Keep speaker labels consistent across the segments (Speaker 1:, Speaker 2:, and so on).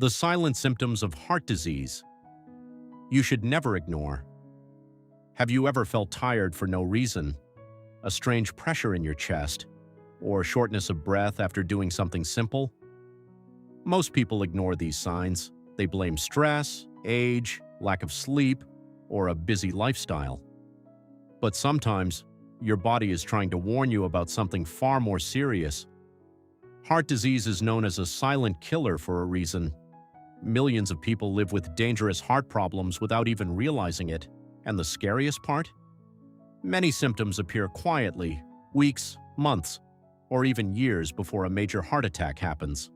Speaker 1: The silent symptoms of heart disease you should never ignore. Have you ever felt tired for no reason, a strange pressure in your chest, or shortness of breath after doing something simple? Most people ignore these signs. They blame stress, age, lack of sleep, or a busy lifestyle. But sometimes, your body is trying to warn you about something far more serious. Heart disease is known as a silent killer for a reason. Millions of people live with dangerous heart problems without even realizing it. And the scariest part? Many symptoms appear quietly, weeks, months, or even years before a major heart attack happens.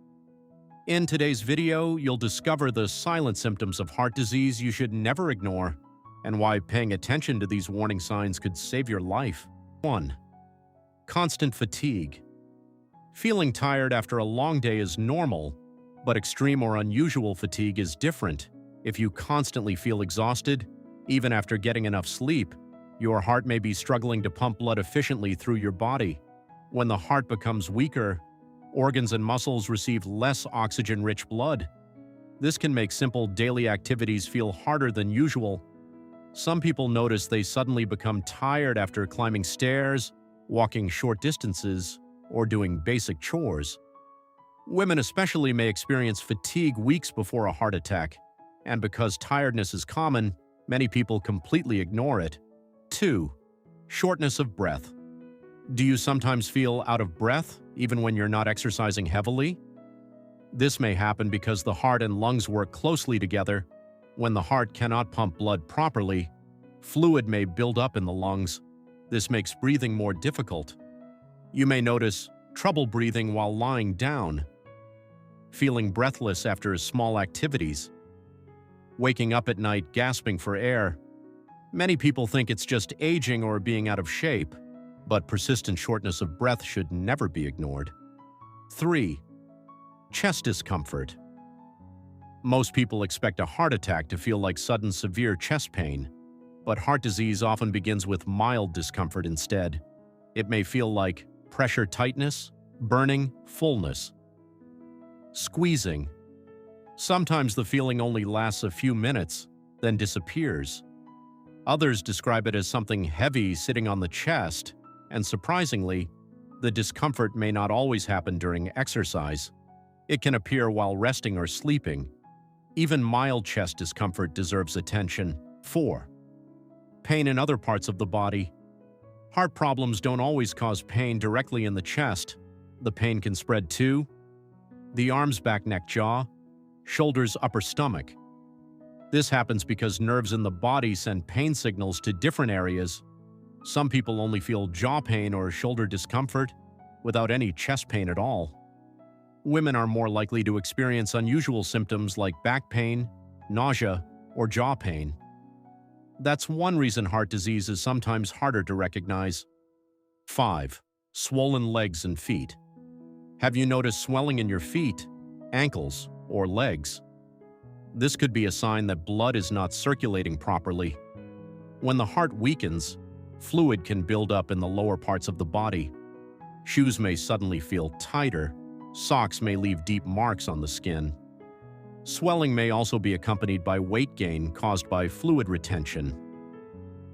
Speaker 1: In today's video, you'll discover the silent symptoms of heart disease you should never ignore, and why paying attention to these warning signs could save your life. 1. Constant fatigue. Feeling tired after a long day is normal, but extreme or unusual fatigue is different. If you constantly feel exhausted, even after getting enough sleep, your heart may be struggling to pump blood efficiently through your body. When the heart becomes weaker, organs and muscles receive less oxygen-rich blood. This can make simple daily activities feel harder than usual. Some people notice they suddenly become tired after climbing stairs, walking short distances, or doing basic chores. Women especially may experience fatigue weeks before a heart attack, and because tiredness is common, many people completely ignore it. 2. Shortness of breath. Do you sometimes feel out of breath, even when you're not exercising heavily? This may happen because the heart and lungs work closely together. When the heart cannot pump blood properly, fluid may build up in the lungs. This makes breathing more difficult. You may notice trouble breathing while lying down, feeling breathless after small activities, waking up at night gasping for air. Many people think it's just aging or being out of shape, but persistent shortness of breath should never be ignored. 3. Chest discomfort. Most people expect a heart attack to feel like sudden severe chest pain, but heart disease often begins with mild discomfort instead. It may feel like pressure tightness, burning, fullness. Squeezing. Sometimes the feeling only lasts a few minutes, then disappears. Others describe it as something heavy sitting on the chest, and surprisingly, the discomfort may not always happen during exercise. It can appear while resting or sleeping. Even mild chest discomfort deserves attention. 4. Pain in other parts of the body. Heart problems don't always cause pain directly in the chest. The pain can spread to the arms, back, neck, jaw, shoulders, upper stomach. This happens because nerves in the body send pain signals to different areas. Some people only feel jaw pain or shoulder discomfort without any chest pain at all. Women are more likely to experience unusual symptoms like back pain, nausea, or jaw pain. That's one reason heart disease is sometimes harder to recognize. 5. Swollen legs and feet. Have you noticed swelling in your feet, ankles, or legs? This could be a sign that blood is not circulating properly. When the heart weakens, fluid can build up in the lower parts of the body. Shoes may suddenly feel tighter. Socks may leave deep marks on the skin. Swelling may also be accompanied by weight gain caused by fluid retention.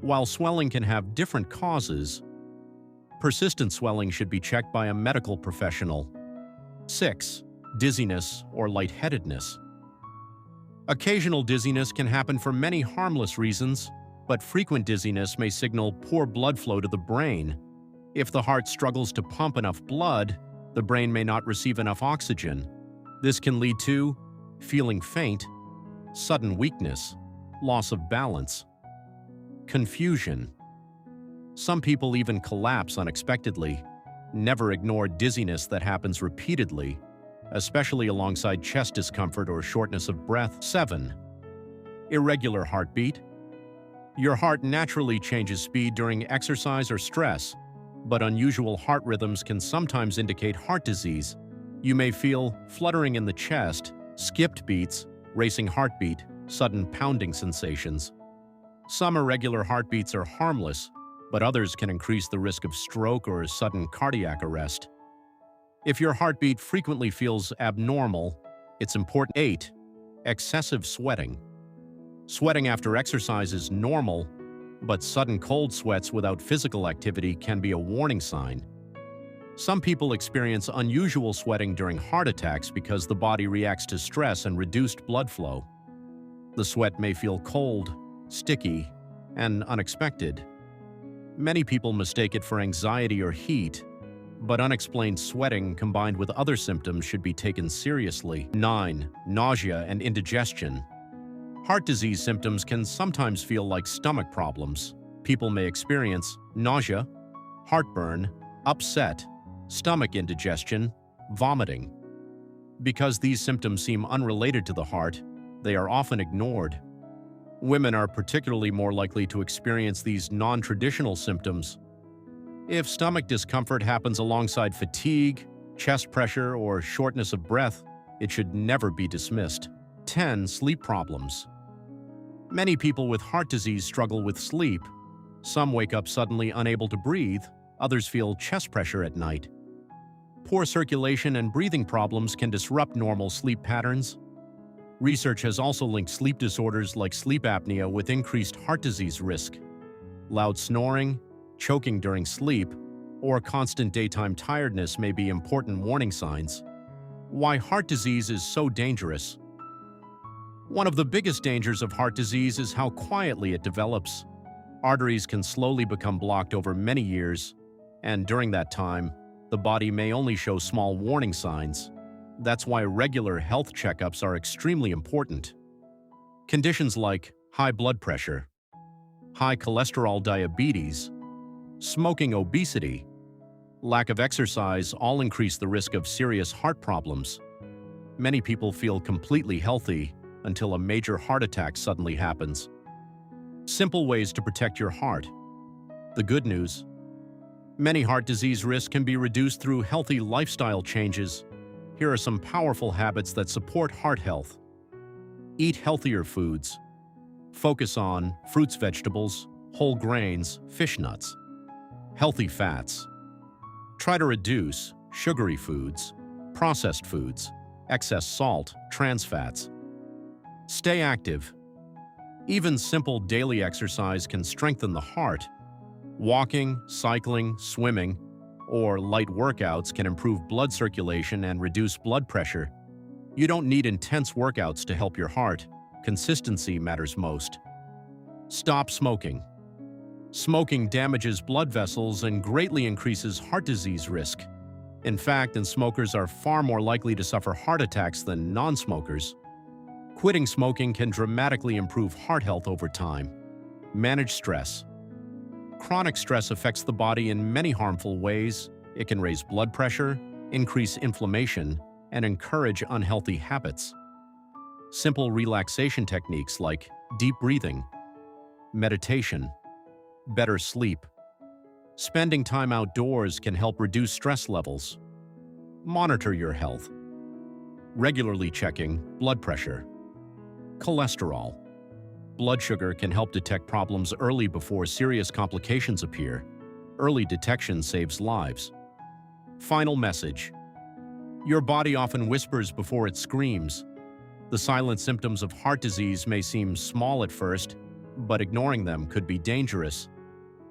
Speaker 1: While swelling can have different causes, persistent swelling should be checked by a medical professional. 6. Dizziness or lightheadedness. Occasional dizziness can happen for many harmless reasons, but frequent dizziness may signal poor blood flow to the brain. If the heart struggles to pump enough blood, the brain may not receive enough oxygen. This can lead to feeling faint, sudden weakness, loss of balance, confusion. Some people even collapse unexpectedly. Never ignore dizziness that happens repeatedly, especially alongside chest discomfort or shortness of breath. 7. Irregular heartbeat. Your heart naturally changes speed during exercise or stress, but unusual heart rhythms can sometimes indicate heart disease. You may feel fluttering in the chest, skipped beats, racing heartbeat, sudden pounding sensations. Some irregular heartbeats are harmless, but others can increase the risk of stroke or sudden cardiac arrest. If your heartbeat frequently feels abnormal, it's important. 8. Excessive sweating. Sweating after exercise is normal, but sudden cold sweats without physical activity can be a warning sign. Some people experience unusual sweating during heart attacks because the body reacts to stress and reduced blood flow. The sweat may feel cold, sticky, and unexpected. Many people mistake it for anxiety or heat, but unexplained sweating combined with other symptoms should be taken seriously. 9. Nausea and indigestion. Heart disease symptoms can sometimes feel like stomach problems. People may experience nausea, heartburn, upset, stomach indigestion, vomiting. Because these symptoms seem unrelated to the heart, they are often ignored. Women are particularly more likely to experience these non-traditional symptoms. If stomach discomfort happens alongside fatigue, chest pressure, or shortness of breath, it should never be dismissed. 10. Sleep problems. Many people with heart disease struggle with sleep. Some wake up suddenly unable to breathe, others feel chest pressure at night. Poor circulation and breathing problems can disrupt normal sleep patterns. Research has also linked sleep disorders like sleep apnea with increased heart disease risk. Loud snoring, choking during sleep, or constant daytime tiredness may be important warning signs. Why heart disease is so dangerous. One of the biggest dangers of heart disease is how quietly it develops. Arteries can slowly become blocked over many years, and during that time, the body may only show small warning signs. That's why regular health checkups are extremely important. Conditions like high blood pressure, high cholesterol, diabetes, smoking, obesity, lack of exercise all increase the risk of serious heart problems. Many people feel completely healthy until a major heart attack suddenly happens. Simple ways to protect your heart. The good news: many heart disease risks can be reduced through healthy lifestyle changes. Here are some powerful habits that support heart health. Eat healthier foods. Focus on fruits, vegetables, whole grains, fish, nuts. Healthy fats. Try to reduce sugary foods, processed foods, excess salt, trans fats. Stay active. Even simple daily exercise can strengthen the heart. Walking, cycling, swimming, or light workouts can improve blood circulation and reduce blood pressure. You don't need intense workouts to help your heart. Consistency matters most. Stop smoking. Smoking damages blood vessels and greatly increases heart disease risk. In fact, smokers are far more likely to suffer heart attacks than non-smokers. Quitting smoking can dramatically improve heart health over time. Manage stress. Chronic stress affects the body in many harmful ways. It can raise blood pressure, increase inflammation, and encourage unhealthy habits. Simple relaxation techniques like deep breathing, meditation, better sleep. Spending time outdoors can help reduce stress levels. Monitor your health. Regularly checking blood pressure, cholesterol. Blood sugar can help detect problems early before serious complications appear. Early detection saves lives. Final message: your body often whispers before it screams. The silent symptoms of heart disease may seem small at first, but ignoring them could be dangerous.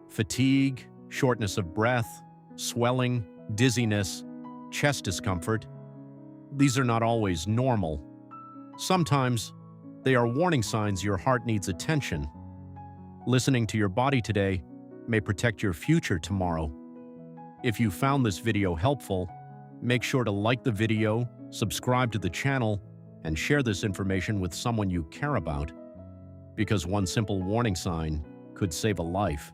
Speaker 1: Fatigue, shortness of breath, swelling, dizziness, chest discomfort. These are not always normal. Sometimes, they are warning signs your heart needs attention. Listening to your body today may protect your future tomorrow. If you found this video helpful, make sure to like the video, subscribe to the channel, and share this information with someone you care about, because one simple warning sign could save a life.